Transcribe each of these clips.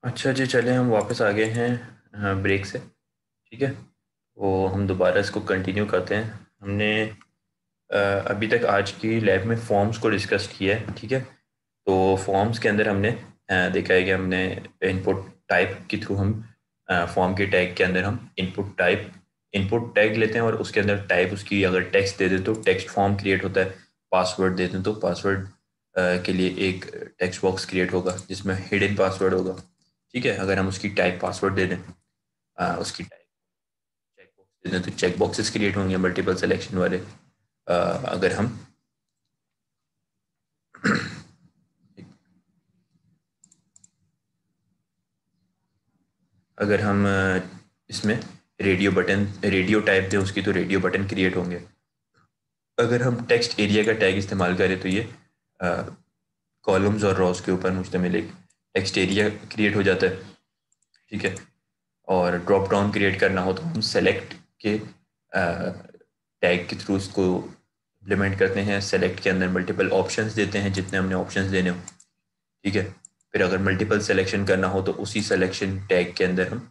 अच्छा जी, चलें हम वापस आ गए हैं ब्रेक से। ठीक है, वो हम दोबारा इसको कंटिन्यू करते हैं। हमने अ, अभी तक आज की लैब में फॉर्म्स को डिस्कस किया है। ठीक है, तो फॉर्म्स के अंदर हमने देखा है कि हमने इनपुट टाइप के थ्रू हम फॉर्म के टैग के अंदर हम इनपुट टैग लेते हैं और उसके अंदर टाइप उसकी अगर टेक्स्ट दे दें तो टेक्स्ट फॉर्म क्रिएट होता है। पासवर्ड दे दें तो पासवर्ड के लिए एक टेक्स्ट बॉक्स क्रिएट होगा जिसमें हिडन पासवर्ड होगा। ठीक है, अगर हम उसकी टाइप पासवर्ड दे दें, उसकी टाइप चेक बॉक्स दे दें तो चेक बॉक्सेस क्रिएट होंगे मल्टीपल सिलेक्शन वाले। अगर हम अगर हम इसमें रेडियो टाइप दें उसकी तो रेडियो बटन क्रिएट होंगे। अगर हम टेक्स्ट एरिया का टैग इस्तेमाल करें तो ये कॉलम्स और रॉस के ऊपर मुश्तमिल एक टेक्स्ट एरिया क्रिएट हो जाता है। ठीक है, और ड्रॉप डाउन क्रिएट करना हो तो हम सेलेक्ट के टैग के थ्रू इसको इम्प्लीमेंट करते हैं। सेलेक्ट के अंदर मल्टीपल ऑप्शंस देते हैं जितने हमने ऑप्शंस देने हो। ठीक है, फिर अगर मल्टीपल सिलेक्शन करना हो तो उसी सिलेक्शन टैग के अंदर हम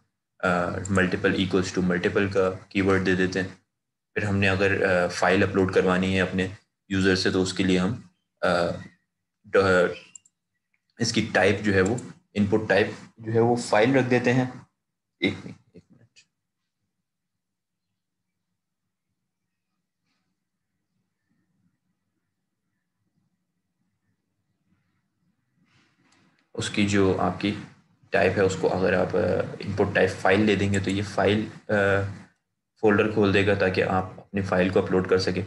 मल्टीपल इक्वल्स टू मल्टीपल का कीवर्ड दे देते हैं। फिर हमने अगर फाइल अपलोड करवानी है अपने यूज़र से तो उसके लिए हम ड- इसकी टाइप जो है वो इनपुट टाइप जो है वो फाइल रख देते हैं। एक मिनट। उसकी जो आपकी टाइप है उसको अगर आप इनपुट टाइप फाइल दे देंगे तो ये फाइल फोल्डर खोल देगा ताकि आप अपनी फाइल को अपलोड कर सकें।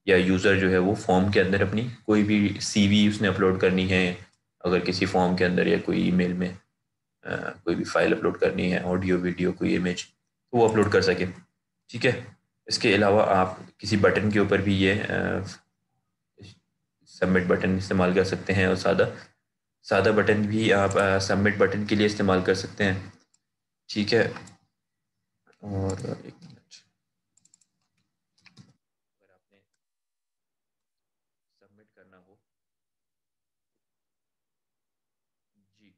या यूज़र जो है वो फॉर्म के अंदर अपनी कोई भी सीवी उसने अपलोड करनी है, अगर किसी फॉर्म के अंदर या कोई ईमेल में कोई भी फाइल अपलोड करनी है, ऑडियो वीडियो कोई इमेज, तो वो अपलोड कर सके। ठीक है, इसके अलावा आप किसी बटन के ऊपर भी ये सबमिट बटन इस्तेमाल कर सकते हैं और सादा सादा बटन भी आप सबमिट बटन के लिए इस्तेमाल कर सकते हैं। ठीक है, और एक मिनट, अगर आपने सबमिट करना हो। जी,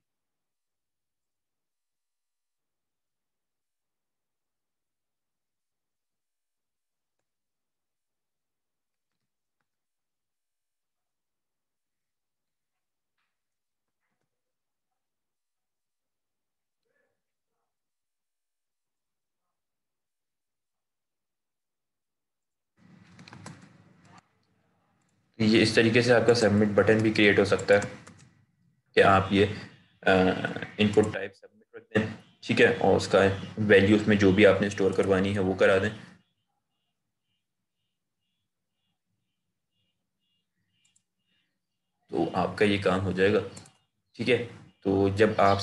तो ये इस तरीके से आपका सबमिट बटन भी क्रिएट हो सकता है कि आप ये इनपुट टाइप सबमिट रख दें। ठीक है, और उसका वैल्यू उसमें जो भी आपने स्टोर करवानी है वो करा दें। तो आपका ये काम हो जाएगा। ठीक है, तो जब आप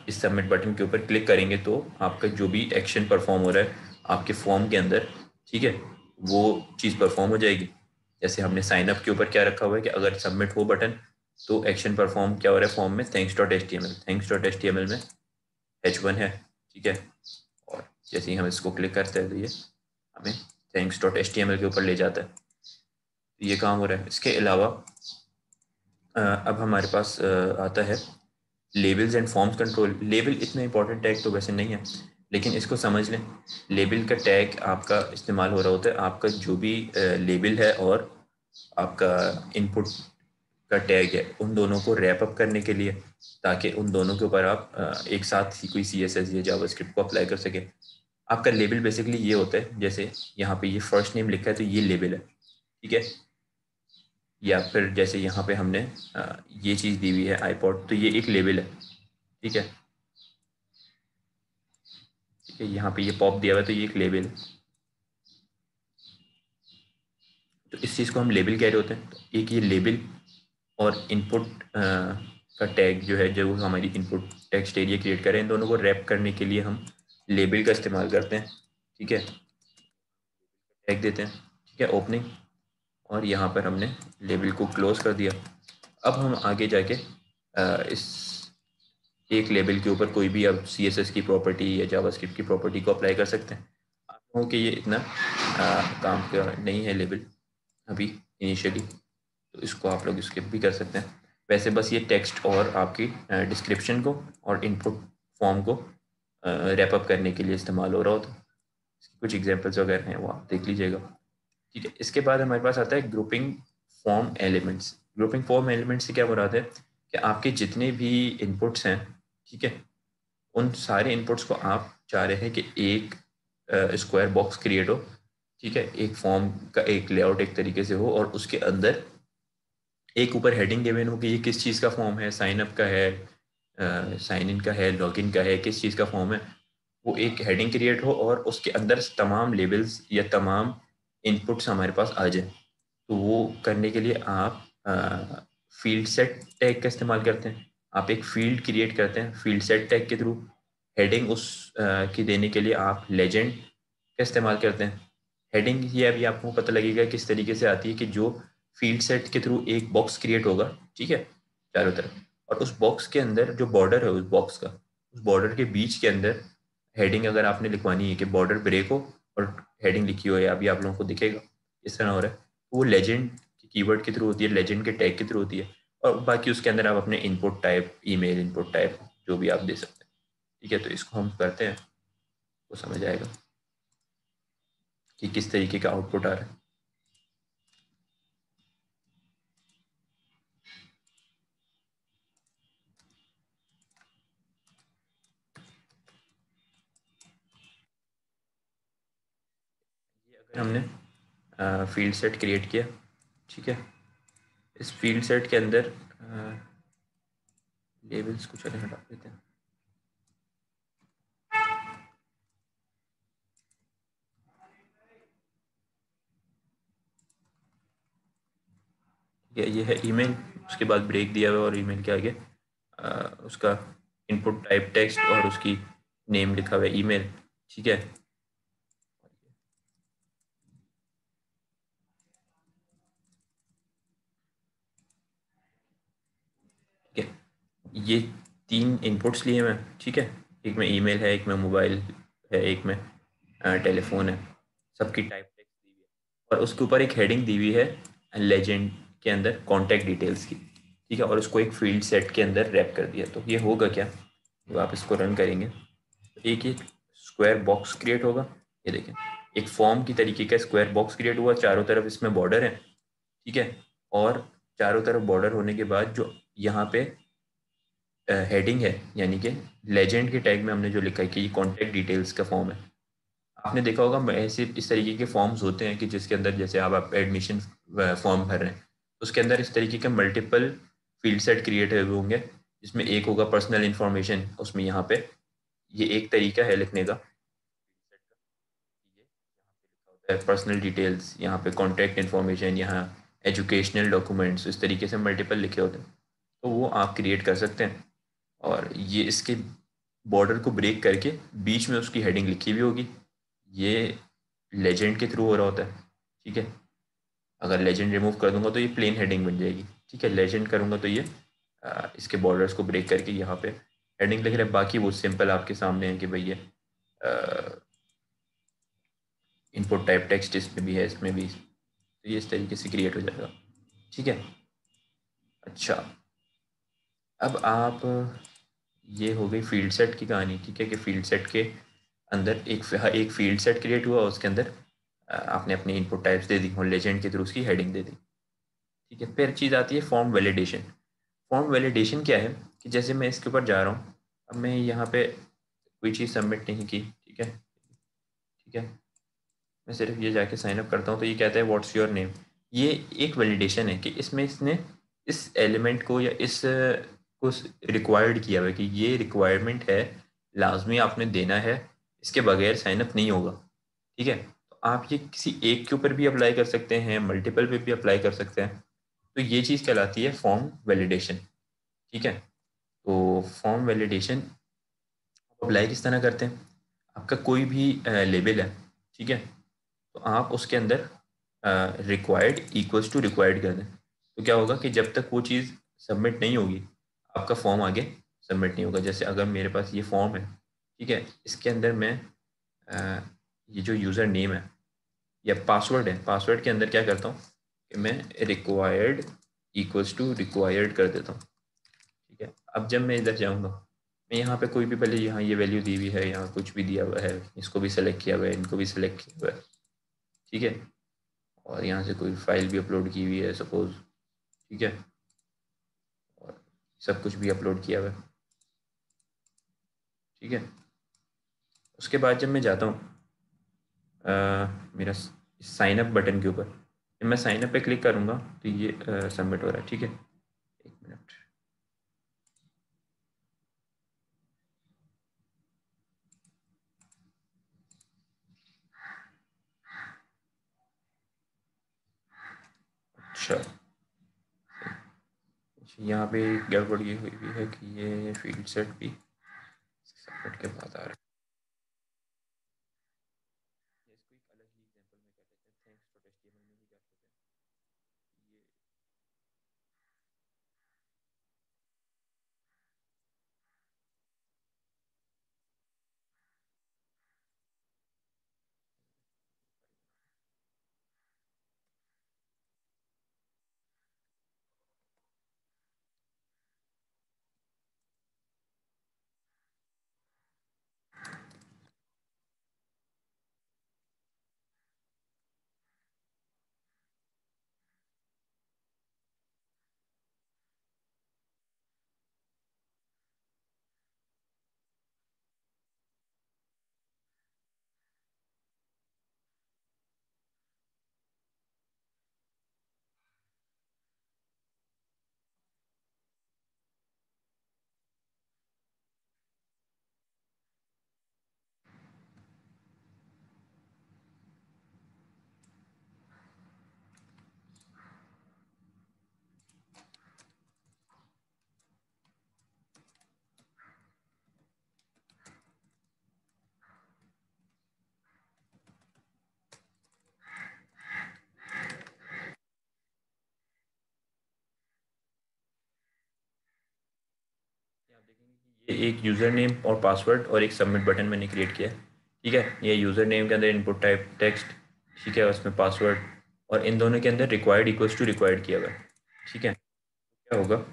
इस सबमिट बटन के ऊपर क्लिक करेंगे तो आपका जो भी एक्शन परफॉर्म हो रहा है आपके फॉर्म के अंदर, ठीक है, वो चीज़ परफॉर्म हो जाएगी। जैसे हमने साइन अप के ऊपर क्या रखा हुआ है कि अगर सबमिट हो बटन तो एक्शन परफॉर्म क्या हो रहा है फॉर्म में, thanks dot H T M L में H1 है। ठीक है, और जैसे ही हम इसको क्लिक करते हैं तो ये हमें थैंक्स.html के ऊपर ले जाता है। तो ये काम हो रहा है। इसके अलावा अब हमारे पास आता है labels and forms control. Label इतना इंपॉर्टेंट टैग तो वैसे नहीं है, लेकिन इसको समझ लें। लेबल का टैग आपका इस्तेमाल हो रहा होता है आपका जो भी लेबल है और आपका इनपुट का टैग है उन दोनों को रैप अप करने के लिए, ताकि उन दोनों के ऊपर आप एक साथ ही कोई CSS या जावास्क्रिप्ट को अप्लाई कर सके। आपका लेबल बेसिकली ये होता है, जैसे यहाँ पे ये फर्स्ट नेम लिखा है तो ये लेबल है। ठीक है, या फिर जैसे यहाँ पे हमने ये चीज़ दी हुई है आईपॉड तो ये एक लेबल है। ठीक है, ठीक है, यहाँ पे ये पॉप दिया हुआ है तो ये एक लेबल है। तो इस चीज़ को हम लेबल कह रहे होते हैं। तो एक ये लेबल और इनपुट का टैग जो है जो हमारी इनपुट टेक्स्ट एरिया क्रिएट करें, इन दोनों को रैप करने के लिए हम लेबल का इस्तेमाल करते हैं। ठीक है, टैग देते हैं। ठीक है, ओपनिंग, और यहाँ पर हमने लेबल को क्लोज कर दिया। अब हम आगे जाके इस एक लेबल के ऊपर कोई भी अब CSS की प्रॉपर्टी या जावास्क्रिप्ट की प्रॉपर्टी को अप्लाई कर सकते हैं। आप लोगों के ये इतना काम का नहीं है लेबल अभी इनिशियली, तो इसको आप लोग स्किप भी कर सकते हैं। वैसे बस ये टेक्स्ट और आपकी डिस्क्रिप्शन को और इनपुट फॉर्म को रैप अप करने के लिए इस्तेमाल हो रहा होता है। कुछ एग्जांपल्स वगैरह हैं वो आप देख लीजिएगा। ठीक है, इसके बाद हमारे पास आता है grouping form elements. Grouping form elements से क्या मुराद है कि आपके जितने भी इनपुट्स हैं, ठीक है, उन सारे इनपुट्स को आप चाह रहे हैं कि एक स्क्वायर बॉक्स क्रिएट हो, ठीक है, एक फॉर्म का एक लेआउट एक तरीके से हो और उसके अंदर एक ऊपर हेडिंग गिवन हो कि ये किस चीज़ का फॉर्म है, साइन अप का है, साइन इन का है, लॉगिन का है, किस चीज़ का फॉर्म है। वो एक हेडिंग क्रिएट हो और उसके अंदर तमाम लेबल्स या तमाम इनपुट्स हमारे पास आ जाए। तो वो करने के लिए आप फील्ड सेट टैग का इस्तेमाल करते हैं। आप एक फील्ड क्रिएट करते हैं फील्ड सेट टैग के थ्रू। हेडिंग उस की देने के लिए आप लेजेंड का इस्तेमाल करते हैं। हेडिंग ये अभी आपको पता लगेगा किस तरीके से आती है कि जो फील्ड सेट के थ्रू एक बॉक्स क्रिएट होगा, ठीक है, चारों तरफ, और उस बॉक्स के अंदर जो बॉर्डर है उस बॉक्स का, उस बॉर्डर के बीच के अंदर हेडिंग अगर आपने लिखवानी है कि बॉर्डर ब्रेक हो और हेडिंग लिखी हो, या अभी आप लोगों को दिखेगा इस तरह हो रहा है, तो वो लेजेंड के कीवर्ड के थ्रू होती है, लेजेंड के टैग के थ्रू होती है। और बाकी उसके अंदर आप अपने input type, email input type जो भी आप दे सकते हैं। ठीक है, तो इसको हम करते हैं तो समझ आएगा कि किस तरीके का आउटपुट आ रहा है। ये अगर हमने फील्ड सेट क्रिएट किया, ठीक है, इस फील्ड सेट के अंदर लेबल्स कुछ अलग हटा देते हैं। ठीक है, ये है ईमेल, उसके बाद ब्रेक दिया हुआ और ईमेल के आगे उसका इनपुट टाइप टेक्स्ट और उसकी नेम लिखा हुआ है ईमेल। ठीक है, ठीक है, ये तीन इनपुट्स लिए मैं, ठीक है, एक में ईमेल है, एक में मोबाइल है, एक में टेलीफोन है, सबकी टाइप टेक्स्ट दी हुई है और उसके ऊपर एक हेडिंग दी हुई है लेजेंड के अंदर कॉन्टैक्ट डिटेल्स की। ठीक है, और उसको एक फील्ड सेट के अंदर रैप कर दिया। तो ये होगा क्या, जब आप इसको रन करेंगे तो एक ही स्क्वायर बॉक्स क्रिएट होगा। ये देखें, एक फॉर्म की तरीके का स्क्वायर बॉक्स क्रिएट हुआ, चारों तरफ इसमें बॉर्डर है, ठीक है, और चारों तरफ बॉर्डर होने के बाद जो यहाँ पे हेडिंग है, यानी कि लेजेंड के टैग में हमने जो लिखा है कि ये कॉन्टैक्ट डिटेल्स का फॉर्म है। आपने देखा होगा ऐसे इस तरीके के फॉर्म्स होते हैं कि जिसके अंदर जैसे आप एडमिशन फॉर्म भर रहे हैं, उसके अंदर इस तरीके के मल्टीपल फील्ड सेट क्रिएट हुए होंगे, जिसमें एक होगा पर्सनल इंफॉर्मेशन, उसमें यहाँ पे ये एक तरीका है लिखने का, पर्सनल डिटेल्स, यहाँ पे कॉन्टैक्ट इन्फॉर्मेशन, यहाँ एजुकेशनल डॉक्यूमेंट्स, इस तरीके से मल्टीपल लिखे होते हैं। तो वो आप क्रिएट कर सकते हैं और ये इसके बॉर्डर को ब्रेक करके बीच में उसकी हेडिंग लिखी हुई होगी। ये लेजेंड के थ्रू हो रहा होता है। ठीक है, अगर लेजेंड रिमूव कर दूंगा तो ये प्लेन हेडिंग बन जाएगी। ठीक है, लेजेंड करूंगा तो ये इसके बॉर्डर्स को ब्रेक करके यहाँ पे हेडिंग लिख रहे हैं। बाकी वो सिंपल आपके सामने है कि भाई ये इनपुट टाइप टेक्स्ट इसमें भी है, इसमें भी, तो ये इस तरीके से क्रिएट हो जाएगा। ठीक है, अच्छा, अब आप, ये हो गई फील्ड सेट की कहानी। ठीक है, कि फील्ड सेट के अंदर एक फील्ड सेट क्रिएट हुआ, उसके अंदर आपने अपनी इनपुट टाइप्स दे दी और लेजेंड के थ्रू उसकी हेडिंग दे दी। ठीक है, फिर चीज़ आती है फॉर्म वैलिडेशन। फॉर्म वैलिडेशन क्या है कि जैसे मैं इसके ऊपर जा रहा हूँ, अब मैं यहाँ पे कोई चीज़ सबमिट नहीं की, ठीक है, ठीक है, मैं सिर्फ ये जाके साइन अप करता हूँ तो ये कहता है व्हाट्स योर नेम। ये एक वैलिडेशन है कि इसमें इसने इस एलिमेंट को या इस को रिक्वायर्ड किया हुआ है कि ये रिक्वायरमेंट है, लाजमी आपने देना है, इसके बगैर साइन अप नहीं होगा। ठीक है, तो आप ये किसी एक के ऊपर भी अप्लाई कर सकते हैं, मल्टीपल पे भी अप्लाई कर सकते हैं। तो ये चीज़ कहलाती है फॉर्म वैलिडेशन। ठीक है, तो फॉर्म वैलिडेशन अप्लाई किस तरह करते हैं, आपका कोई भी लेबल है, ठीक है, तो आप उसके अंदर रिक्वायर्ड इक्वल्स टू रिक्वायर्ड कर दें। तो क्या होगा कि जब तक वो चीज़ सबमिट नहीं होगी, आपका फॉर्म आगे सबमिट नहीं होगा। जैसे अगर मेरे पास ये फॉर्म है, ठीक है, इसके अंदर मैं ये जो यूज़र नेम है या पासवर्ड है, पासवर्ड के अंदर क्या करता हूँ कि मैं रिक्वायर्ड इक्वल्स टू रिक्वायर्ड कर देता हूँ। ठीक है, अब जब मैं इधर जाऊँगा, मैं यहाँ पे कोई भी पहले यहाँ ये वैल्यू दी हुई है, यहाँ कुछ भी दिया हुआ है, इसको भी सेलेक्ट किया हुआ है, इनको भी सेलेक्ट किया हुआ है। ठीक है, और यहाँ से कोई फाइल भी अपलोड की हुई है सपोज़। ठीक है, और सब कुछ भी अपलोड किया हुआ है। ठीक है, उसके बाद जब मैं जाता हूँ मेरा साइन अप बटन के ऊपर, जब मैं साइन अप पे क्लिक करूँगा तो ये सबमिट हो रहा है। ठीक है, एक मिनट। अच्छा, यहाँ पे गड़बड़ ये हुई भी है कि ये फील्ड सेट भी सबमिट के बाद आ रहा है। इसको एक अलग ही एग्जांपल में कर लेते हैं, थैंक्स डॉट एचटीएमएल में भी कर लेते हैं ये। आप देखेंगे कि ये एक यूज़र नेम और पासवर्ड और एक सबमिट बटन मैंने क्रिएट किया है। ठीक है, ये यूज़र नेम के अंदर इनपुट टाइप टेक्स्ट, ठीक है, उसमें पासवर्ड, और इन दोनों के अंदर रिक्वायर्ड इक्वल्स टू रिक्वायर्ड किया हुआ है। ठीक है, क्या होगा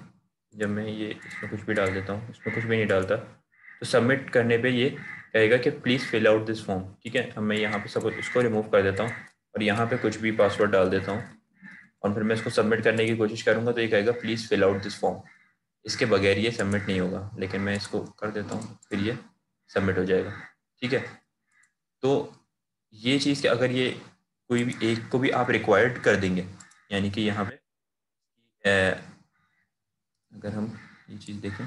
जब मैं ये इसमें कुछ भी डाल देता हूँ, इसमें कुछ भी नहीं डालता, तो सबमिट करने पे ये कहेगा कि please fill out this form. ठीक है, अब मैं यहाँ पे सब इसको रिमूव कर देता हूँ और यहाँ पे कुछ भी पासवर्ड डाल देता हूँ, और फिर मैं इसको सबमिट करने की कोशिश करूँगा तो ये कहेगा please fill out this form. इसके बगैर ये सबमिट नहीं होगा, लेकिन मैं इसको कर देता हूँ, फिर ये सबमिट हो जाएगा। ठीक है, तो ये चीज़ कि अगर ये कोई भी एक को भी आप रिक्वायर्ड कर देंगे, यानी कि यहाँ पे अगर हम ये चीज़ देखें,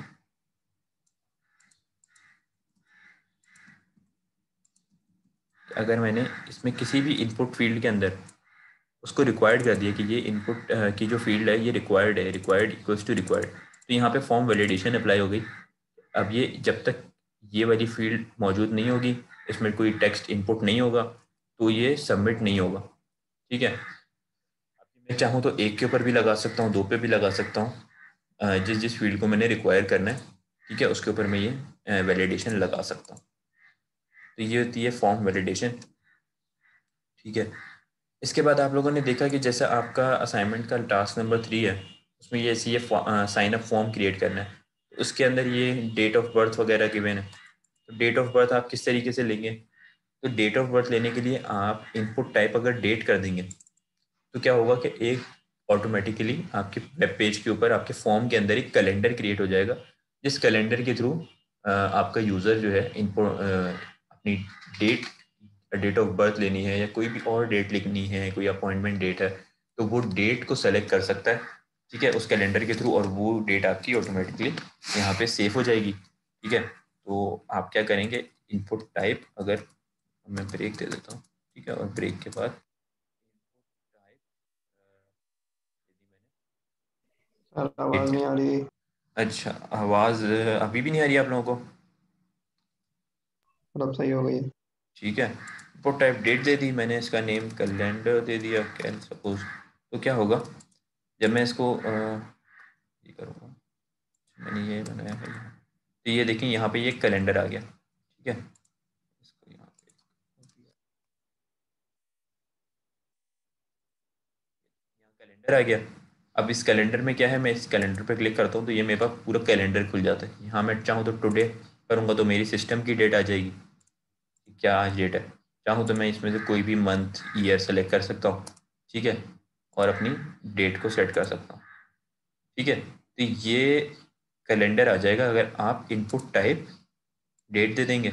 अगर मैंने इसमें किसी भी इनपुट फील्ड के अंदर उसको रिक्वायर्ड कर दिया कि ये इनपुट की जो फील्ड है ये रिक्वायर्ड है, रिक्वायर्ड इक्वल्स टू रिक्वायर्ड, तो यहाँ पे फॉर्म वैलिडेशन अप्लाई हो गई। अब ये जब तक ये वाली फील्ड मौजूद नहीं होगी, इसमें कोई टेक्स्ट इनपुट नहीं होगा, तो ये सबमिट नहीं होगा। ठीक है, मैं चाहूँ तो एक के ऊपर भी लगा सकता हूँ, दो पे भी लगा सकता हूँ, जिस जिस फील्ड को मैंने रिक्वायर करना है, ठीक है, उसके ऊपर मैं ये वैलिडेशन लगा सकता हूँ। तो ये होती है फॉर्म वैलिडेशन। ठीक है, इसके बाद आप लोगों ने देखा कि जैसा आपका असाइनमेंट का टास्क नंबर 3 है, उसमें ये साइन अप फॉर्म क्रिएट करना है, तो उसके अंदर ये डेट ऑफ बर्थ वगैरह गिवन है। तो डेट ऑफ बर्थ आप किस तरीके से लेंगे, तो डेट ऑफ बर्थ लेने के लिए आप इनपुट टाइप अगर डेट कर देंगे, तो क्या होगा कि एक ऑटोमेटिकली आपके वेब पेज के ऊपर आपके फॉर्म के अंदर एक कैलेंडर क्रिएट हो जाएगा, जिस कैलेंडर के थ्रू आपका यूज़र जो है इनको अपनी डेट डेट ऑफ बर्थ लेनी है या कोई भी और डेट लिखनी है, कोई अपॉइंटमेंट डेट है, तो वो डेट को सेलेक्ट कर सकता है। ठीक है, उस कैलेंडर के थ्रू, और वो डेट आपकी ऑटोमेटिकली यहाँ पे सेव हो जाएगी। ठीक है, तो आप क्या करेंगे, इनपुट टाइप, अगर मैं ब्रेक दे देता हूँ, ठीक है, और ब्रेक के बाद टाइप दे दी मैंने सर आवाज डेट। नहीं आ रही। अच्छा, आवाज़ अभी भी नहीं आ रही आप लोगों को? और अब सही हो गई। ठीक है, इनपुट टाइप डेट दे दी मैंने, इसका नेम कैलेंडर दे दिया कैन सपोज। तो क्या होगा जब मैं इसको ये करूँगा, मैंने ये बनाया है यहाँ, तो ये देखें यहाँ पे ये कैलेंडर आ गया। ठीक है, इसको यहाँ पे यहाँ कैलेंडर आ गया। अब इस कैलेंडर में क्या है, मैं इस कैलेंडर पे क्लिक करता हूँ तो ये मेरे पास पूरा कैलेंडर खुल जाता है। यहाँ मैं चाहूँ तो टुडे करूँगा तो मेरी सिस्टम की डेट आ जाएगी, क्या आज डेट है। चाहूँ तो मैं इसमें से कोई भी मंथ ईयर सेलेक्ट कर सकता हूँ, ठीक है, और अपनी डेट को सेट कर सकता हूँ, ठीक है। तो ये कैलेंडर आ जाएगा अगर आप इनपुट टाइप डेट दे देंगे।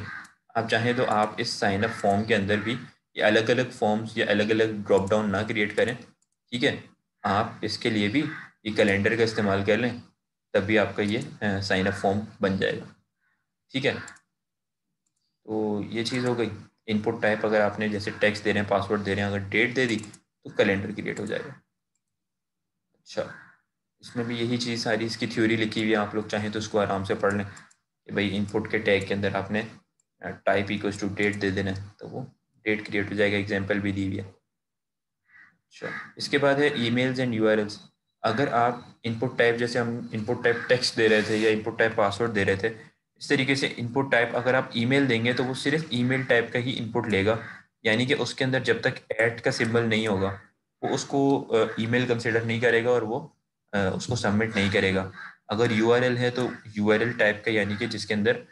आप चाहें तो आप इस साइन अप फॉर्म के अंदर भी ये अलग अलग फॉर्म्स या अलग अलग ड्रॉप डाउन ना क्रिएट करें, ठीक है। आप इसके लिए भी ये कैलेंडर का इस्तेमाल कर लें, तब भी आपका ये साइन अप फॉर्म बन जाएगा, ठीक है। तो ये चीज़ हो गई। इनपुट टाइप अगर आपने जैसे टेक्स्ट दे रहे हैं, पासवर्ड दे रहे हैं, अगर डेट दे दी तो कैलेंडर क्रिएट हो जाएगा। अच्छा, इसमें भी यही चीज़ सारी इसकी थ्योरी लिखी हुई है, आप लोग चाहें तो उसको आराम से पढ़ लें कि भाई इनपुट के टैग के अंदर आपने टाइप इक्वल्स टू डेट दे देना है तो वो डेट क्रिएट हो जाएगा, एग्जाम्पल भी दी हुई है। अच्छा, इसके बाद है ईमेल्स एंड यूआरएल्स। अगर आप इनपुट टाइप, जैसे हम इनपुट टाइप टेक्स्ट दे रहे थे या इनपुट टाइप पासवर्ड दे रहे थे, इस तरीके से इनपुट टाइप अगर आप ईमेल देंगे तो वो सिर्फ ईमेल टाइप का ही इनपुट लेगा, यानी कि उसके अंदर जब तक ऐट का सिंबल नहीं होगा वो उसको ईमेल कंसिडर नहीं करेगा और वो उसको सबमिट नहीं करेगा। अगर यूआरएल है तो यूआरएल टाइप का, यानी कि जिसके अंदर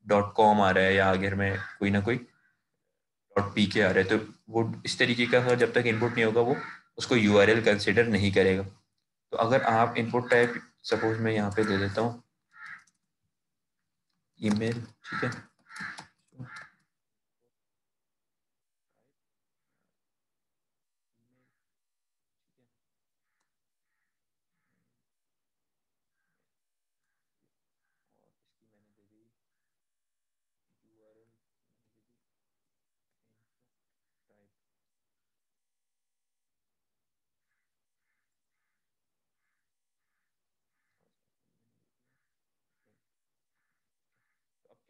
डॉट कॉम आ रहा है या आगे में कोई ना कोई डॉट पी के आ रहा है, तो वो इस तरीके का जब तक इनपुट नहीं होगा वो उसको यूआरएल कंसिडर नहीं करेगा। तो अगर आप इनपुट टाइप सपोज मैं यहाँ पे दे देता हूँ ईमेल, ठीक है।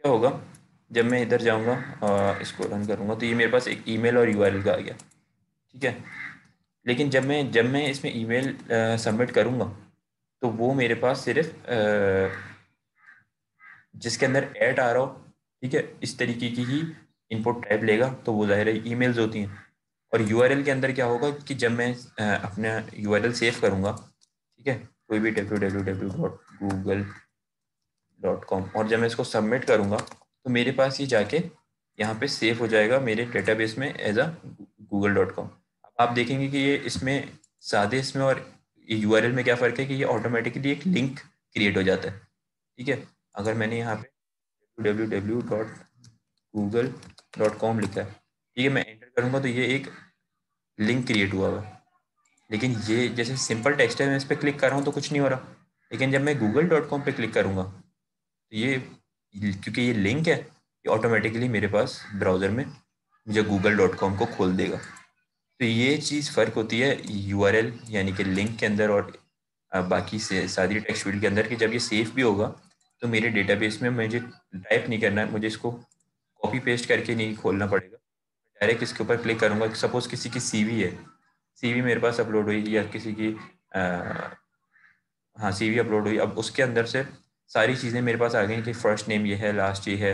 क्या होगा जब मैं इधर जाऊँगा इसको रन करूँगा तो ये मेरे पास एक ईमेल और यूआरएल का आ गया, ठीक है। लेकिन जब मैं इसमें ईमेल सबमिट करूँगा तो वो मेरे पास सिर्फ जिसके अंदर ऐड आ रहा हो, ठीक है, इस तरीके की ही इनपुट टाइप लेगा, तो वो ज़ाहिर है ईमेल्स होती हैं। और यूआरएल के अंदर क्या होगा कि जब मैं अपना यूआरएल सेव करूँगा, ठीक है, कोई भी www.google.com, और जब मैं इसको सबमिट करूँगा तो मेरे पास ये जाके यहाँ पे सेव हो जाएगा मेरे डेटाबेस में एज अ google.com। अब आप देखेंगे कि ये इसमें सादे इसमें और यूआरएल में क्या फ़र्क है कि ये ऑटोमेटिकली एक लिंक क्रिएट हो जाता है, ठीक है। अगर मैंने यहाँ पे www.google.com लिखा है, ठीक है, मैं एंटर करूँगा तो ये एक लिंक क्रिएट हुआ हुआ है। लेकिन ये जैसे सिंपल टेक्स्ट है, मैं इस पर क्लिक कर रहा हूँ तो कुछ नहीं हो रहा। लेकिन जब मैं google.com पे क्लिक करूँगा तो ये, क्योंकि ये लिंक है, ये ऑटोमेटिकली मेरे पास ब्राउज़र में मुझे google.com को खोल देगा। तो ये चीज़ फ़र्क होती है यूआरएल यानी कि लिंक के अंदर और बाकी से सारी टेक्स्ट फील्ड के अंदर, कि जब ये सेफ भी होगा तो मेरे डेटाबेस में मुझे टाइप नहीं करना है, मुझे इसको कॉपी पेस्ट करके नहीं खोलना पड़ेगा। डायरेक्ट इसके ऊपर क्लिक करूँगा। सपोज़ किसी की सीवी है, सीवी मेरे पास अपलोड हुई या किसी की हाँ सीवी अपलोड हुई, अब उसके अंदर से सारी चीज़ें मेरे पास आ गई कि फ़र्स्ट नेम ये है, लास्ट ये है,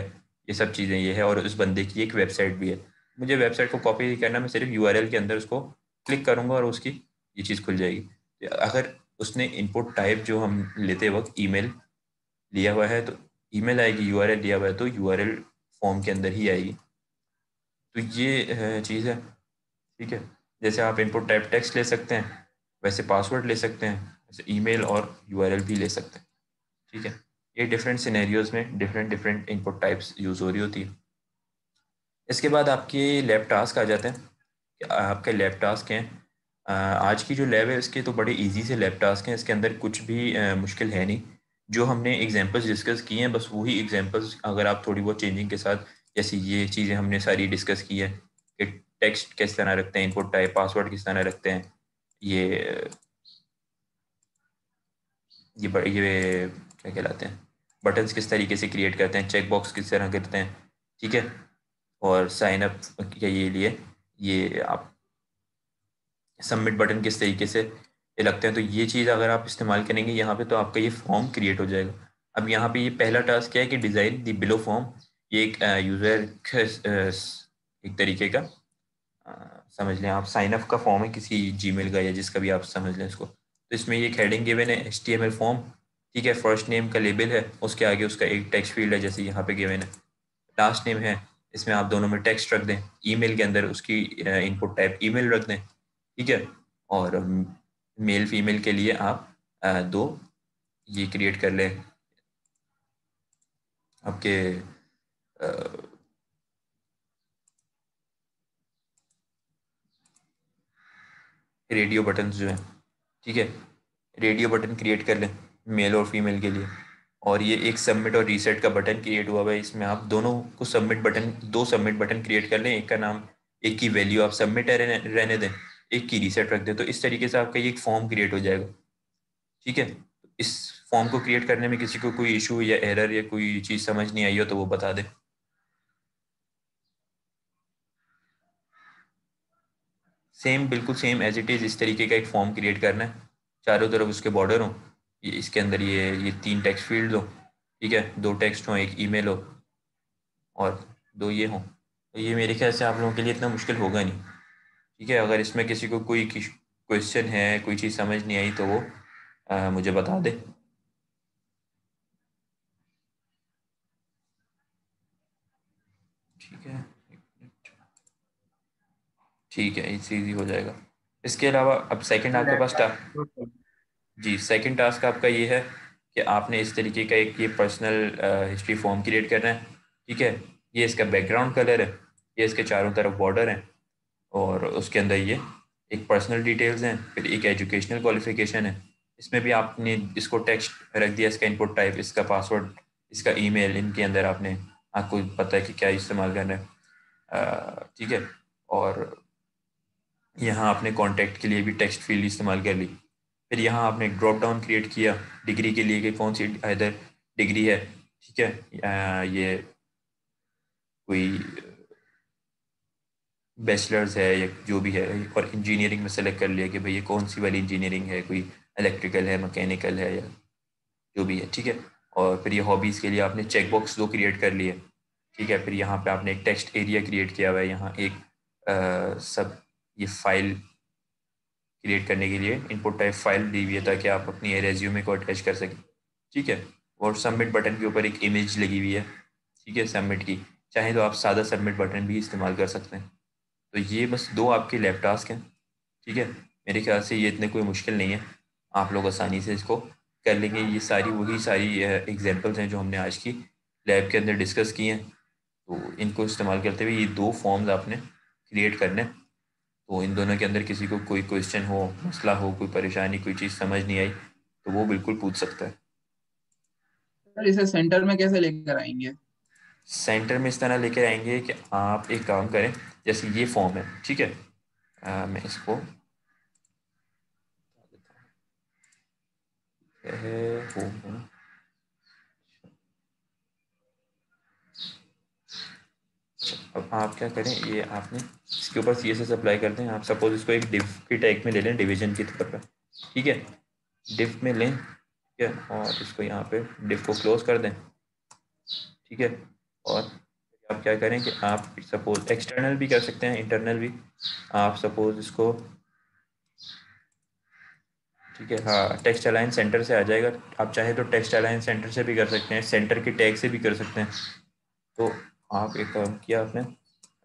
ये सब चीज़ें ये है, और उस बंदे की एक वेबसाइट भी है। मुझे वेबसाइट को कॉपी नहीं करना, मैं सिर्फ यूआरएल के अंदर उसको क्लिक करूँगा और उसकी ये चीज़ खुल जाएगी। तो अगर उसने इनपुट टाइप जो हम लेते वक्त ईमेल लिया हुआ है तो ईमेल आएगी, यूआरएल लिया हुआ है तो यूआरएल फॉर्म के अंदर ही आएगी। तो ये चीज़ है, ठीक है। जैसे आप इनपुट टाइप टेक्स्ट ले सकते हैं, वैसे पासवर्ड ले सकते हैं, वैसे ईमेल और यूआरएल भी ले सकते हैं, ठीक है। ये डिफरेंट सिनेरियोज में different different input types use हो रही होती है। इसके बाद आपके लैब टास्क आ जाते हैं कि आपके लैब टास्क हैं। आज की जो लैब है इसके तो बड़े इजी से लैब टास्क हैं, इसके अंदर कुछ भी मुश्किल है नहीं। जो हमने एग्जांपल्स डिस्कस किए हैं बस वही एग्जांपल्स अगर आप थोड़ी बहुत चेंजिंग के साथ, जैसे ये चीज़ें हमने सारी डिस्कस की है कि टेक्स्ट किस तरह रखते हैं, इनपुट टाइप पासवर्ड किस तरह रखते हैं, ये ये क्या कहलाते हैं, बटन्स किस तरीके से क्रिएट करते हैं, चेक बॉक्स किस तरह करते हैं, ठीक है, और साइन अप के ये लिए ये आप सबमिट बटन किस तरीके से ये लगते हैं। तो ये चीज़ अगर आप इस्तेमाल करेंगे यहाँ पे तो आपका ये फॉर्म क्रिएट हो जाएगा। अब यहाँ पे ये पहला टास्क क्या है कि डिज़ाइन दी बिलो फॉर्म। ये एक यूज़र एक तरीके का समझ लें आप साइन अप का फॉर्म है किसी जीमेल का या जिसका भी आप समझ लें इसको। तो इसमें ये एक हेडिंग गिवन है HTML फॉर्म, ठीक है। फर्स्ट नेम का लेबल है, उसके आगे उसका एक टेक्स्ट फील्ड है जैसे यहाँ पे गिवन है। लास्ट नेम है, इसमें आप दोनों में टेक्स्ट रख दें। ईमेल के अंदर उसकी इनपुट टाइप ईमेल रख दें, ठीक है। और मेल फीमेल के लिए आप दो ये क्रिएट कर लें आपके रेडियो बटन जो हैं, ठीक है। रेडियो बटन क्रिएट कर लें मेल और फीमेल के लिए। और ये एक सबमिट और रीसेट का बटन क्रिएट हुआ हुआ है, इसमें आप दोनों को सबमिट बटन, दो सबमिट बटन क्रिएट कर लें। एक का नाम, एक की वैल्यू आप सबमिट रहने दें, एक की रीसेट रख दें। तो इस तरीके से आपका ये एक फॉर्म क्रिएट हो जाएगा, ठीक है। इस फॉर्म को क्रिएट करने में किसी को कोई इशू या एरर या कोई चीज़ समझ नहीं आई हो तो वो बता दें। सेम, बिल्कुल सेम एज इट इज़ इस तरीके का एक फॉर्म क्रिएट करना है। चारों तरफ उसके बॉर्डर हों, ये इसके अंदर ये तीन टेक्स्ट फील्ड हो, ठीक है। दो टेक्स्ट हों, एक ईमेल हो, और दो ये हों। तो ये मेरे ख्याल से आप लोगों के लिए इतना मुश्किल होगा नहीं, ठीक है। अगर इसमें किसी को कोई क्वेश्चन है, कोई चीज़ समझ नहीं आई तो वो मुझे बता दे। ठीक है, ठीक है, इजी हो जाएगा। इसके अलावा अब सेकंड आपके पास जी, सेकंड टास्क आपका ये है कि आपने इस तरीके का एक ये पर्सनल हिस्ट्री फॉर्म क्रिएट करना है, ठीक है। ये इसका बैकग्राउंड कलर है, ये इसके चारों तरफ बॉर्डर हैं, और उसके अंदर ये एक पर्सनल डिटेल्स हैं, फिर एक एजुकेशनल क्वालिफिकेशन है। इसमें भी आपने इसको टेक्स्ट रख दिया, इसका इनपुट टाइप, इसका पासवर्ड, इसका ईमेल, इनके अंदर आपने, आपको पता है कि क्या इस्तेमाल करना है, ठीक है। और यहाँ आपने कॉन्टैक्ट के लिए भी टेक्स्ट फील्ड इस्तेमाल कर ली। फिर यहाँ आपने एक ड्रॉप डाउन क्रिएट किया डिग्री के लिए कि कौन सी इधर डिग्री है, ठीक है। ये कोई बैचलर्स है या जो भी है, और इंजीनियरिंग में सेलेक्ट कर लिया कि भाई ये कौन सी वाली इंजीनियरिंग है, कोई इलेक्ट्रिकल है, मैकेनिकल है, या जो भी है, ठीक है। और फिर ये हॉबीज़ के लिए आपने चेक बॉक्स दो क्रिएट कर लिए, ठीक है। फिर यहाँ पे आपने एक टेक्स्ट एरिया क्रिएट किया हुआ है, यहाँ एक सब ये फाइल क्रिएट करने के लिए इनपुट टाइप फाइल दी हुई है ताकि आप अपनी रेज्यूमे को अटैच कर सकें, ठीक है। और सबमिट बटन के ऊपर एक इमेज लगी हुई है, ठीक है, सबमिट की। चाहे तो आप सादा सबमिट बटन भी इस्तेमाल कर सकते हैं। तो ये बस दो आपके लैब टास्क हैं, ठीक है। मेरे ख्याल से ये इतने कोई मुश्किल नहीं है, आप लोग आसानी से इसको कर लेंगे। ये सारी वही सारी एग्जांपल्स हैं जो हमने आज की लैब के अंदर डिस्कस की हैं। तो इनको इस्तेमाल करते हुए ये दो फॉर्म्स आपने क्रिएट करने हैं। तो इन दोनों के अंदर किसी को कोई क्वेश्चन हो, मसला हो, कोई परेशानी, कोई चीज़ समझ नहीं आई तो वो बिल्कुल पूछ सकता है। सर इसे सेंटर में कैसे लेकर आएंगे? सेंटर में इस तरह लेकर आएंगे कि आप एक काम करें, जैसे ये फॉर्म है, ठीक है। मैं इसको है होम है ना। अब आप क्या करें, ये आपने इसके ऊपर CSS अप्लाई करते हैं। आप सपोज इसको एक डिव की टैग में ले लें, डिवीजन की तौर पर, ठीक है। डिव में लें, ठीक है, और इसको यहाँ पे डिव को क्लोज कर दें, ठीक है। और आप क्या करें कि आप सपोज एक्सटर्नल भी कर सकते हैं, इंटरनल भी। आप सपोज इसको, ठीक है, हाँ, टेक्स्ट अलाइन सेंटर से आ जाएगा। आप चाहे तो टेक्स्ट अलाइन सेंटर से भी कर सकते हैं, सेंटर के टैग से भी कर सकते हैं। तो आप एक काम किया आपने,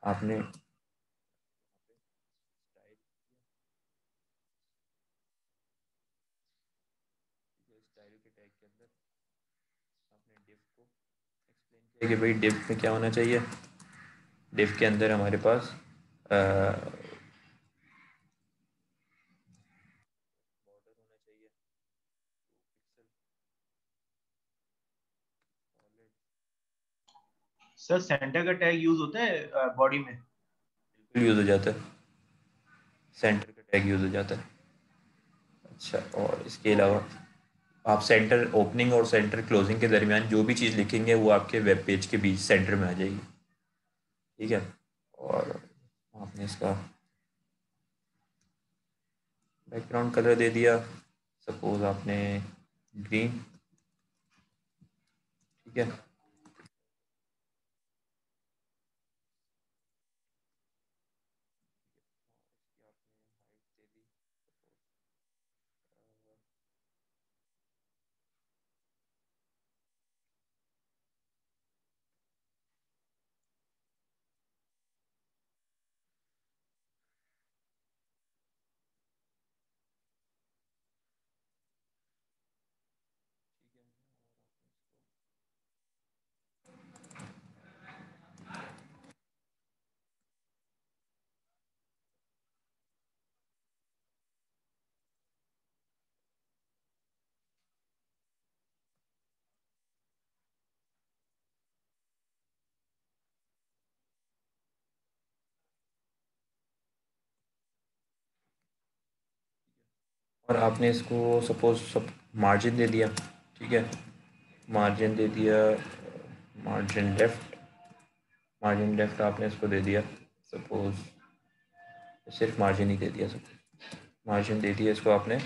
आपने स्टाइल के टैग के अंदर आपने डिव को एक्सप्लेन किया कि भाई डिव में क्या होना चाहिए। डिव के अंदर हमारे पास बॉर्डर होना चाहिए, पिक्सल सर सेंटर का टैग यूज होता है बॉडी में? बिल्कुल यूज़ हो जाता है, सेंटर का टैग यूज़ हो जाता है। अच्छा, और इसके अलावा आप सेंटर ओपनिंग और सेंटर क्लोजिंग के दरमियान जो भी चीज़ लिखेंगे वो आपके वेब पेज के बीच सेंटर में आ जाएगी, ठीक है। और आपने इसका बैकग्राउंड कलर दे दिया, सपोज आपने ग्रीन, ठीक है। और आपने इसको सपोज सब मार्जिन दे दिया, ठीक है, मार्जिन दे दिया, मार्जिन लेफ्ट, मार्जिन लेफ्ट आपने इसको दे दिया, सपोज सिर्फ मार्जिन ही दे दिया, सपोज मार्जिन दे दिया इसको आपने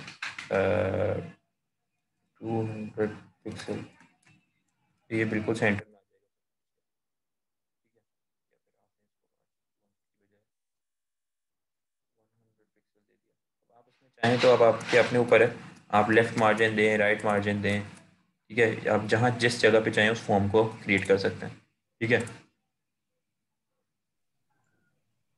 200 पिक्सल, तो ये बिल्कुल सेंटर में आ जाएगा, ठीक है। या फिर आपने इसको 100 पिक्सल दे दिया। अब आप इसमें चाहें तो अब आपके अपने ऊपर है, आप लेफ़्ट मार्जिन दें, राइट मार्जिन दें, ठीक है, आप जहाँ जिस जगह पे चाहें उस फॉर्म को क्रिएट कर सकते हैं, ठीक है।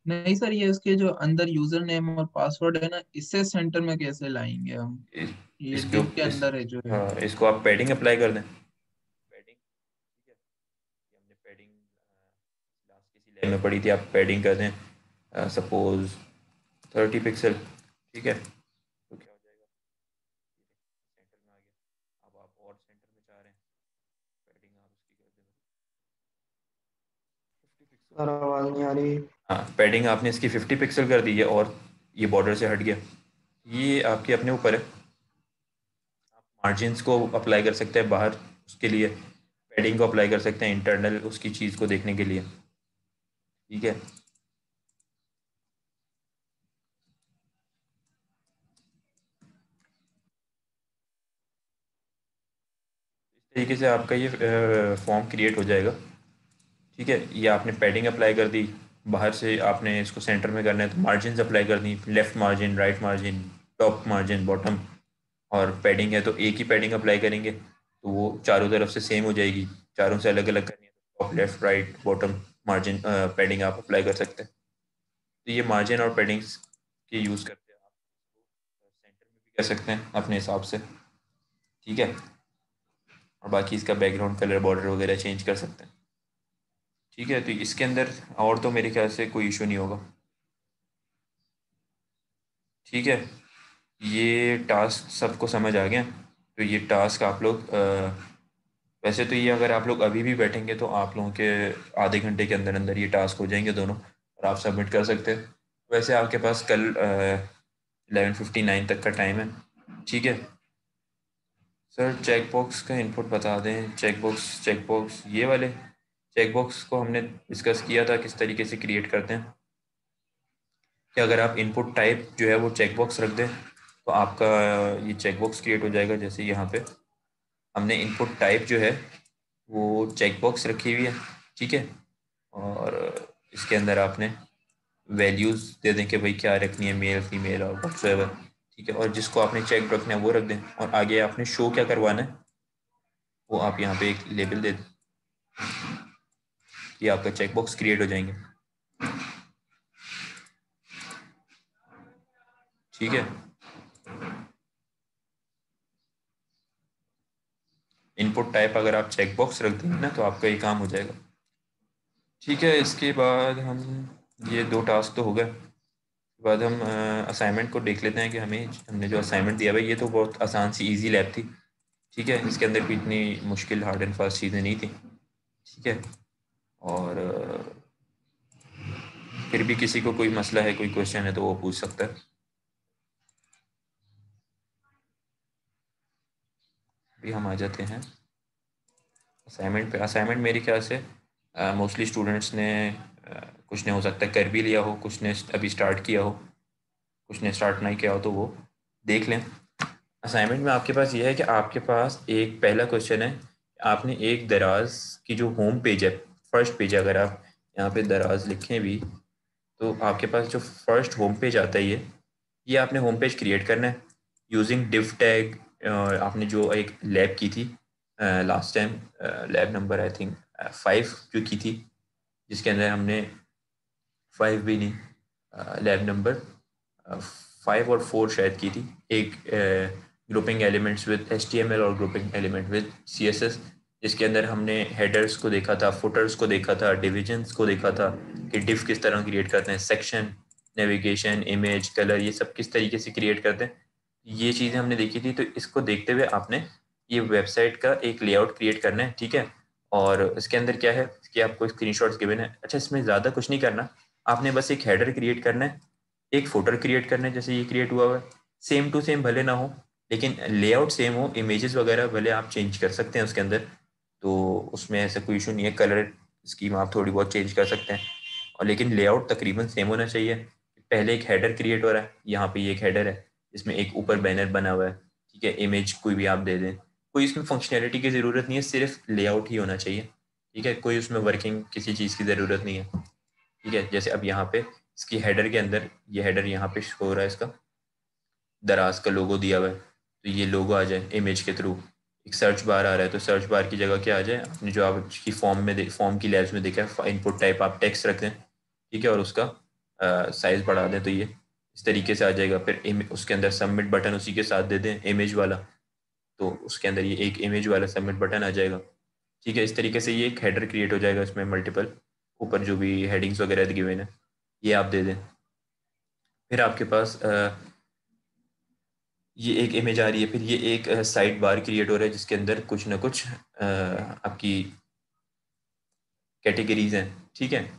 नहीं सर, ये इसके जो अंदर यूजर नेम और पासवर्ड है ना, इससे सेंटर में कैसे लाएंगे हम? इस, ये इसके डिव के इस अंदर है जो है। हाँ, इसको आप पैडिंग अप्लाई कर दें, पैडिंग, ठीक है, ये हमने पैडिंग लास्ट किसी लाइन में पढ़ी थी, आप पैडिंग कर दें सपोज 30 पिक्सल, ठीक है, तो क्या हो जाएगा, सेंटर में आ गया। अब आप और सेंटर में चाह रहे हैं, पैडिंग आप उसकी कर दें 50 पिक्सल, सर आवाज नहीं आ रही। हाँ पैडिंग आपने इसकी 50 पिक्सल कर दी है और ये बॉर्डर से हट गया, ये आपके अपने ऊपर है। आप मार्जिन्स को अप्लाई कर सकते हैं बाहर, उसके लिए पैडिंग को अप्लाई कर सकते हैं इंटरनल उसकी चीज़ को देखने के लिए, ठीक है। इस तरीके से आपका ये फॉर्म क्रिएट हो जाएगा, ठीक है। ये आपने पैडिंग अप्लाई कर दी, बाहर से आपने इसको सेंटर में करना है तो मार्जिन अप्लाई कर दी, left margin, right margin, top margin, bottom, और पैडिंग है तो एक ही पैडिंग अप्लाई करेंगे तो वो चारों तरफ से सेम हो जाएगी, चारों से अलग अलग करनी है तो top, left, right, bottom margin padding आप अप्लाई कर सकते हैं। तो ये मार्जिन और पैडिंग्स के यूज़ करते हैं आप, सेंटर में भी कर सकते हैं अपने हिसाब से, ठीक है। और बाकी इसका बैकग्राउंड कलर, बॉर्डर वगैरह चेंज कर सकते हैं, ठीक है। तो इसके अंदर और तो मेरे ख्याल से कोई इशू नहीं होगा, ठीक है। ये टास्क सबको समझ आ गया, तो ये टास्क आप लोग वैसे तो ये अगर आप लोग अभी भी बैठेंगे तो आप लोगों के आधे घंटे के अंदर अंदर ये टास्क हो जाएंगे दोनों, और आप सबमिट कर सकते हैं। वैसे आपके पास कल 11:59 तक का टाइम है, ठीक है। सर चेक बॉक्स का इनपुट बता दें, चेक बॉक्स ये वाले चेक बॉक्स को हमने डिस्कस किया था किस तरीके से क्रिएट करते हैं, कि अगर आप इनपुट टाइप जो है वो चेक बॉक्स रख दें तो आपका ये चेक बॉक्स क्रिएट हो जाएगा। जैसे यहाँ पे हमने इनपुट टाइप जो है वो चेक बॉक्स रखी हुई है, ठीक है, और इसके अंदर आपने वैल्यूज़ दे दें कि भाई क्या रखनी है, मेल, फीमेल और व्हाट्सएवर, ठीक है, और जिसको आपने चेक रखना है वो रख दें, और आगे आपने शो क्या करवाना है वो आप यहाँ पे एक लेबल दे दें कि आपका चेक बॉक्स क्रिएट हो जाएंगे, ठीक है। इनपुट टाइप अगर आप चेक बॉक्स रख देंगे ना तो आपका ये काम हो जाएगा, ठीक है। इसके बाद हम ये दो टास्क तो हो गए, उसके बाद हम असाइनमेंट को देख लेते हैं कि हमने जो असाइनमेंट दिया हुआ है ये तो बहुत आसान सी इजी लैब थी, ठीक है, इसके अंदर कोई इतनी मुश्किल हार्ड एंड फास्ट चीज़ें नहीं थी, ठीक है। और फिर भी किसी को कोई मसला है, कोई क्वेश्चन है तो वो पूछ सकता है। अभी हम आ जाते हैं असाइनमेंट पे। असाइनमेंट मेरे ख्याल से मोस्टली स्टूडेंट्स ने कुछ ने हो सकता है कर भी लिया हो, कुछ ने अभी स्टार्ट किया हो, कुछ ने स्टार्ट नहीं किया हो, तो वो देख लें। असाइनमेंट में आपके पास ये है कि आपके पास एक पहला क्वेश्चन है, आपने एक दराज की जो होम पेज है, फर्स्ट पेज है, अगर आप यहाँ पे दराज लिखें भी तो आपके पास जो फर्स्ट होम पेज आता है ये आपने होम पेज क्रिएट करना है यूजिंग div टैग। आपने जो एक लैब की थी last time, lab number I think 5 जो की थी, जिसके अंदर हमने 5 भी नहीं, लैब नंबर 5 और 4 शायद की थी, एक ग्रुपिंग एलिमेंट्स विद HTML और ग्रुपिंग एलिमेंट विद CSS, जिसके अंदर हमने हेडर्स को देखा था, फुटर्स को देखा था, डिविजन्स को देखा था कि डिव किस तरह क्रिएट करते हैं, सेक्शन, नेविगेशन, इमेज, कलर, ये सब किस तरीके से क्रिएट करते हैं, ये चीज़ें हमने देखी थी। तो इसको देखते हुए आपने ये वेबसाइट का एक लेआउट क्रिएट करना है, ठीक है। और इसके अंदर क्या है कि आपको स्क्रीनशॉट्स गिवन है, अच्छा इसमें ज़्यादा कुछ नहीं करना, आपने बस एक हेडर क्रिएट करना है, एक फुटर क्रिएट करना है जैसे ये क्रिएट हुआ है, सेम टू सेम भले ना हो, लेकिन लेआउट सेम हो, इमेजेस वगैरह भले आप चेंज कर सकते हैं उसके अंदर, तो उसमें ऐसा कोई इशू नहीं है। कलर स्कीम आप थोड़ी बहुत चेंज कर सकते हैं, और लेकिन लेआउट तकरीबन सेम होना चाहिए। पहले एक हेडर क्रिएट हो रहा है, यहाँ पे ये एक हेडर है, इसमें एक ऊपर बैनर बना हुआ है, ठीक है, इमेज कोई भी आप दे दें, कोई इसमें फंक्शनैलिटी की ज़रूरत नहीं है, सिर्फ लेआउट ही होना चाहिए, ठीक है, कोई उसमें वर्किंग किसी चीज़ की ज़रूरत नहीं है, ठीक है। जैसे अब यहाँ पे इसकी हेडर के अंदर, ये हेडर यहाँ पे शो हो रहा है, इसका दराज का लोगो दिया हुआ है, तो ये लोगो आ जाए इमेज के थ्रू। एक सर्च बार आ रहा है, तो सर्च बार की जगह क्या आ जाए, अपने जो आपकी फॉर्म की लैब्स में देखा है, इनपुट टाइप आप टेक्स्ट रख दें, ठीक है, और उसका साइज़ बढ़ा दें, तो ये इस तरीके से आ जाएगा। फिर उसके अंदर सबमिट बटन उसी के साथ दे दें इमेज वाला, तो उसके अंदर ये एक इमेज वाला सबमिट बटन आ जाएगा, ठीक है। इस तरीके से ये एक हेडर क्रिएट हो जाएगा, इसमें मल्टीपल ऊपर जो भी हेडिंग्स वगैरह दिए हुए हैं ये आप दे दें। फिर आपके पास ये एक इमेज आ रही है, फिर ये एक साइड बार क्रिएट हो रहा है, जिसके अंदर कुछ ना कुछ आपकी कैटेगरीज हैं, ठीक है।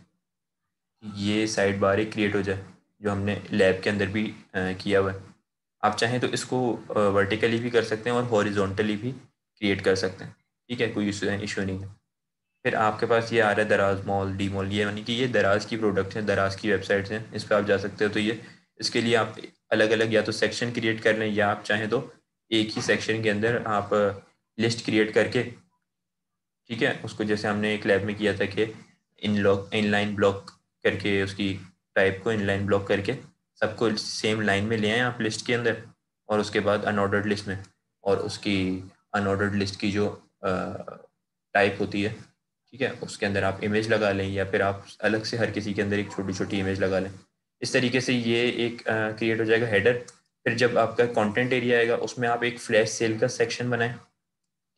ये साइड बार एक क्रिएट हो जाए, जो हमने लैब के अंदर भी किया हुआ है। आप चाहें तो इसको वर्टिकली भी कर सकते हैं और हॉरिजॉन्टली भी क्रिएट कर सकते हैं, ठीक है, कोई इशू नहीं है। फिर आपके पास ये आ रहा है दराज मॉल, डी मॉल, ये यानी कि ये दराज की प्रोडक्ट्स हैं, दराज की वेबसाइट्स हैं, इस पर आप जा सकते हो। तो ये इसके लिए आप अलग अलग या तो सेक्शन क्रिएट कर लें, या आप चाहें तो एक ही सेक्शन के अंदर आप लिस्ट क्रिएट करके, ठीक है, उसको जैसे हमने एक लैब में किया था कि इनलाइन ब्लॉक करके, उसकी टाइप को इनलाइन ब्लॉक करके सबको सेम लाइन में ले आए आप लिस्ट के अंदर, और उसके बाद अनऑर्डर्ड लिस्ट में, और उसकी अनऑर्डर्ड लिस्ट की जो टाइप होती है, ठीक है, उसके अंदर आप इमेज लगा लें, या फिर आप अलग से हर किसी के अंदर एक छोटी छोटी इमेज लगा लें। इस तरीके से ये एक क्रिएट हो जाएगा हेडर। फिर जब आपका कंटेंट एरिया आएगा, उसमें आप एक फ्लैश सेल का सेक्शन बनाएं,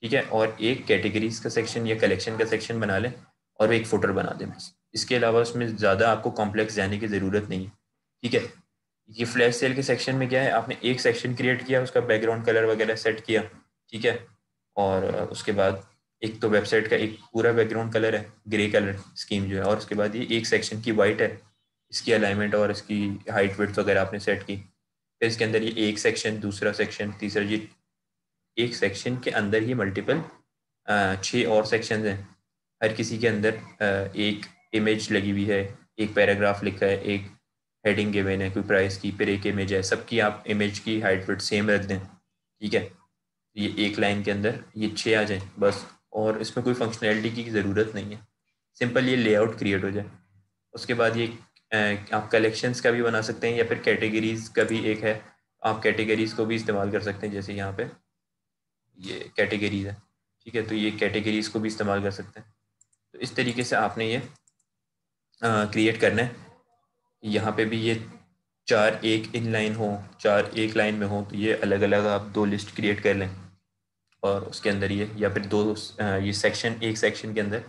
ठीक है, और एक कैटेगरीज का सेक्शन या कलेक्शन का सेक्शन बना लें, और एक फुटर बना दें बस। इसके अलावा उसमें ज़्यादा आपको कॉम्प्लेक्स जाने की ज़रूरत नहीं है, ठीक है। ये फ्लैश सेल के सेक्शन में क्या है, आपने एक सेक्शन क्रिएट किया, उसका बैकग्राउंड कलर वगैरह सेट किया, ठीक है, और उसके बाद एक तो वेबसाइट का एक पूरा बैकग्राउंड कलर है, ग्रे कलर स्कीम जो है, और उसके बाद ये एक सेक्शन की वाइट है, इसकी अलाइनमेंट और इसकी हाइट विड्थ वगैरह आपने सेट की। फिर इसके अंदर ये एक सेक्शन, दूसरा सेक्शन, तीसरा, ये एक सेक्शन के अंदर ही मल्टीपल 6 और सेक्शंस हैं, हर किसी के अंदर एक इमेज लगी हुई है, एक पैराग्राफ लिखा है, एक हेडिंग गिवन है कोई प्राइस की, फिर एक इमेज है, सबकी आप इमेज की हाइट विड्थ सेम रख दें, ठीक है। ये एक लाइन के अंदर ये 6 आ जाए बस, और इसमें कोई फंक्शनैलिटी की ज़रूरत नहीं है, सिंपल ये लेआउट क्रिएट हो जाए। उसके बाद ये आप कलेक्शंस का भी बना सकते हैं, या फिर कैटेगरीज का भी एक है, आप कैटेगरीज को भी इस्तेमाल कर सकते हैं, जैसे यहाँ पे ये कैटेगरीज है, ठीक है, तो ये कैटेगरीज को भी इस्तेमाल कर सकते हैं। तो इस तरीके से आपने ये क्रिएट करना है। यहाँ पे भी ये 4 एक इन लाइन हो, 4 एक लाइन में हो, तो ये अलग अलग आप 2 लिस्ट क्रिएट कर लें, और उसके अंदर ये, या फिर 2 ये सेक्शन, एक सेक्शन के अंदर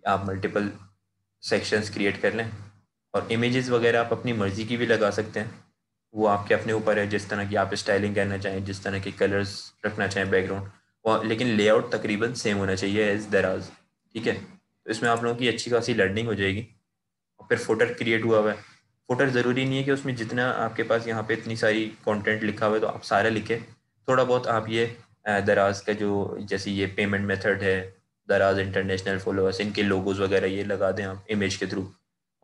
आप मल्टीपल सेक्शंस क्रिएट कर लें। और इमेजेस वगैरह आप अपनी मर्ज़ी की भी लगा सकते हैं, वो आपके अपने ऊपर है, जिस तरह की आप स्टाइलिंग करना चाहें, जिस तरह के कलर्स रखना चाहें बैकग्राउंड, और लेकिन लेआउट तकरीबन सेम होना चाहिए एज दराज, ठीक है। तो इसमें आप लोगों की अच्छी खासी लर्निंग हो जाएगी। और फिर फुटर क्रिएट हुआ हुआ है, फुटर ज़रूरी नहीं है कि उसमें जितना आपके पास यहाँ पे इतनी सारी कंटेंट लिखा हुआ है तो आप सारा लिखें, थोड़ा बहुत आप ये दराज का जो, जैसे ये पेमेंट मेथड है, दराज इंटरनेशनल फॉलोअर्स, इनके लोगोज वगैरह ये लगा दें आप इमेज के थ्रू,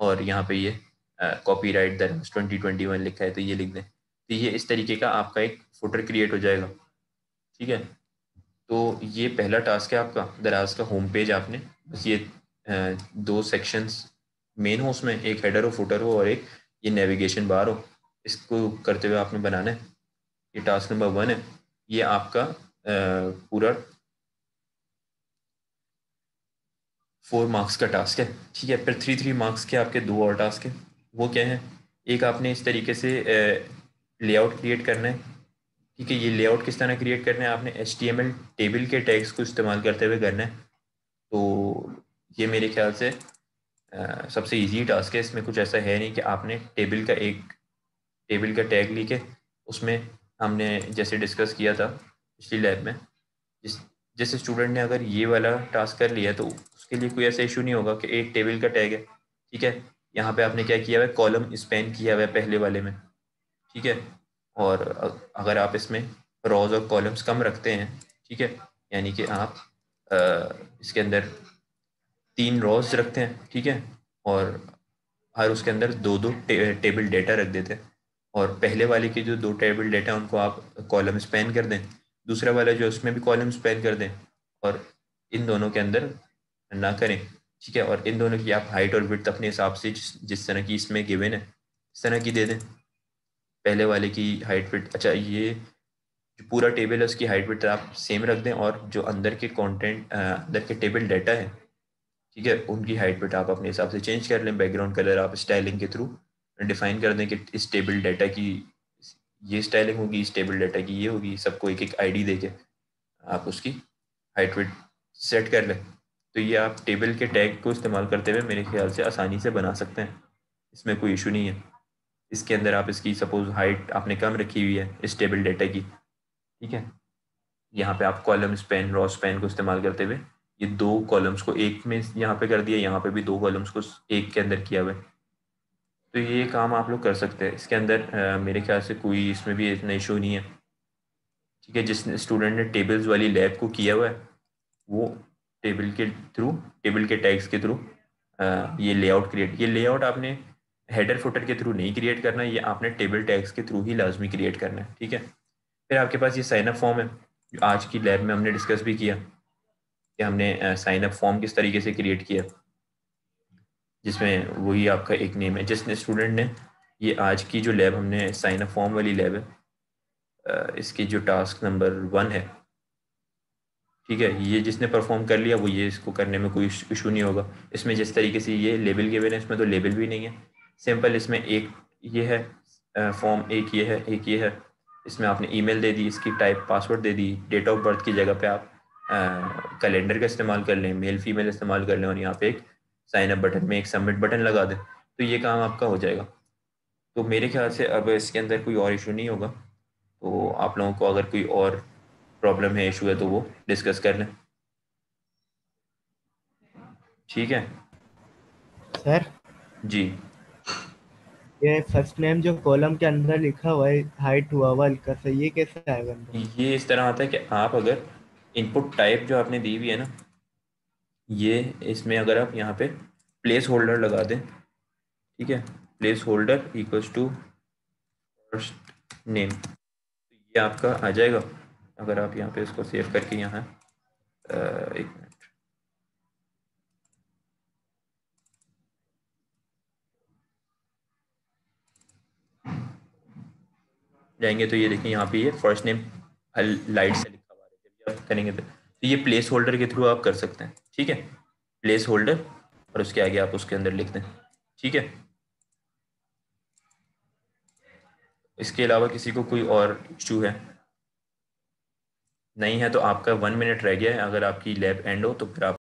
और यहाँ पे ये कॉपीराइट दराज 2021 लिखा है तो ये लिख दें, तो ये इस तरीके का आपका एक फुटर क्रिएट हो जाएगा, ठीक है। तो ये पहला टास्क है आपका, दराज का होम पेज आपने बस ये 2 सेक्शंस मेन हो, उसमें एक हेडर हो, फुटर हो, और एक ये नेविगेशन बार हो, इसको करते हुए आपने बनाना है। ये टास्क नंबर 1 है, ये आपका पूरा 4 मार्क्स का टास्क है, ठीक है। फिर 3 मार्क्स के आपके 2 और टास्क हैं, वो क्या है, एक आपने इस तरीके से लेआउट क्रिएट करना है, ठीक है। ये लेआउट किस तरह क्रिएट करना है, आपने HTML टेबल के टैग्स को इस्तेमाल करते हुए करना है। तो ये मेरे ख्याल से सबसे इजी टास्क है, इसमें कुछ ऐसा है नहीं कि आपने टेबल का टैग लिखे, उसमें हमने जैसे डिस्कस किया था पिछली लैब में, जिस जिस स्टूडेंट ने अगर ये वाला टास्क कर लिया तो उसके लिए कोई ऐसा इशू नहीं होगा कि एक टेबल का टैग है, ठीक है। यहाँ पे आपने क्या किया हुआ है, कॉलम स्पैन किया हुआ है पहले वाले में, ठीक है। और अगर आप इसमें रोज और कॉलम्स कम रखते हैं, ठीक है, यानी कि आप इसके अंदर 3 रोज रखते हैं, ठीक है, और हर उसके अंदर दो दो टेबल डेटा रख देते हैं, और पहले वाले के जो 2 टेबल डेटा उनको आप कॉलम स्पैन कर दें, दूसरा वाला जो उसमें भी कॉलम स्पैन कर दें, और इन दोनों के अंदर ना करें, ठीक है, और इन दोनों की आप हाइट और विड्थ अपने हिसाब से जिस तरह की इसमें गिवन है इस तरह की दे दें। पहले वाले की हाइट विड्थ, अच्छा, ये जो पूरा टेबल है उसकी हाइट विड्थ आप सेम रख दें, और जो अंदर के कंटेंट अंदर के टेबल डाटा है, ठीक है, उनकी हाइट विड्थ आप अपने हिसाब से चेंज कर लें। बैकग्राउंड कलर आप स्टाइलिंग के थ्रू डिफाइन कर दें कि इस टेबल डाटा की ये स्टाइलिंग होगी, इस टेबल डाटा की ये होगी, सबको एक एक आईडी देके आप उसकी हाइट विड्थ सेट कर लें। तो ये आप टेबल के टैग को इस्तेमाल करते हुए मेरे ख्याल से आसानी से बना सकते हैं, इसमें कोई इशू नहीं है। इसके अंदर आप इसकी सपोज हाइट आपने कम रखी हुई है इस टेबल डाटा की, ठीक है, यहाँ पे आप कॉलम स्पैन रॉ स्पैन को इस्तेमाल करते हुए ये 2 कॉलम्स को एक में यहाँ पे कर दिया, यहाँ पे भी 2 कॉलम्स को एक के अंदर किया हुआ है। तो ये काम आप लोग कर सकते हैं इसके अंदर, मेरे ख्याल से कोई इसमें भी इतना इशू नहीं है, ठीक है। जिस स्टूडेंट ने टेबल्स वाली लैब को किया हुआ है वो टेबल के थ्रू, टेबल के टैग्स के थ्रू ये लेआउट क्रिएट, ये लेआउट आपने हेडर फुटर के थ्रू नहीं क्रिएट करना है, ये आपने टेबल टैग्स के थ्रू ही लाजमी क्रिएट करना है, ठीक है। फिर आपके पास ये साइन अप फॉर्म है, जो आज की लैब में हमने डिस्कस भी किया कि हमने साइन अप फॉर्म किस तरीके से क्रिएट किया, जिसमें वही आपका एक नेम है। जिसने स्टूडेंट ने ये आज की जो लैब हमने साइन अप फॉर्म वाली लैब है, इसकी जो टास्क नंबर 1 है, ठीक है, ये जिसने परफॉर्म कर लिया वो ये इसको करने में कोई इशू नहीं होगा। इसमें जिस तरीके से ये लेबल गिवन है इसमें तो लेबल भी नहीं है, सिंपल इसमें एक ये है फॉर्म, एक ये है, एक ये है। इसमें आपने ईमेल दे दी, इसकी टाइप पासवर्ड दे दी, डेट ऑफ बर्थ की जगह पे आप कैलेंडर का इस्तेमाल कर लें, मेल फीमेल इस्तेमाल कर लें, और यहाँ पे एक साइन अप बटन में एक सबमिट बटन लगा दें, तो ये काम आपका हो जाएगा। तो मेरे ख्याल से अब इसके अंदर कोई और इशू नहीं होगा। तो आप लोगों को अगर कोई और प्रॉब्लम है, इशू है, तो वो डिस्कस कर लें, ठीक है सर जी। ये फर्स्ट नेम जो कॉलम के अंदर लिखा हुआ है हाइट हुआ हुआ हल्का सा, ये कैसे आएगा अंदर? ये इस तरह आता है कि आप अगर इनपुट टाइप जो आपने दी हुई है ना, ये इसमें अगर आप यहाँ पे प्लेस होल्डर लगा दें, ठीक है, place holder equals to first name, तो ये आपका आ जाएगा। अगर आप यहाँ पे इसको सेव करके यहाँ एक मिनट जाएंगे तो ये देखिए यहाँ पे ये फर्स्ट नेम लाइट से लिखा हुआ है, जब ये आप करेंगे तो ये प्लेस होल्डर के थ्रू आप कर सकते हैं, ठीक है, प्लेस होल्डर और उसके आगे आप उसके अंदर लिख दें, ठीक है। इसके अलावा किसी को कोई और इशू है? नहीं है तो आपका 1 मिनट रह गया है, अगर आपकी लैब एंड हो तो फिर आप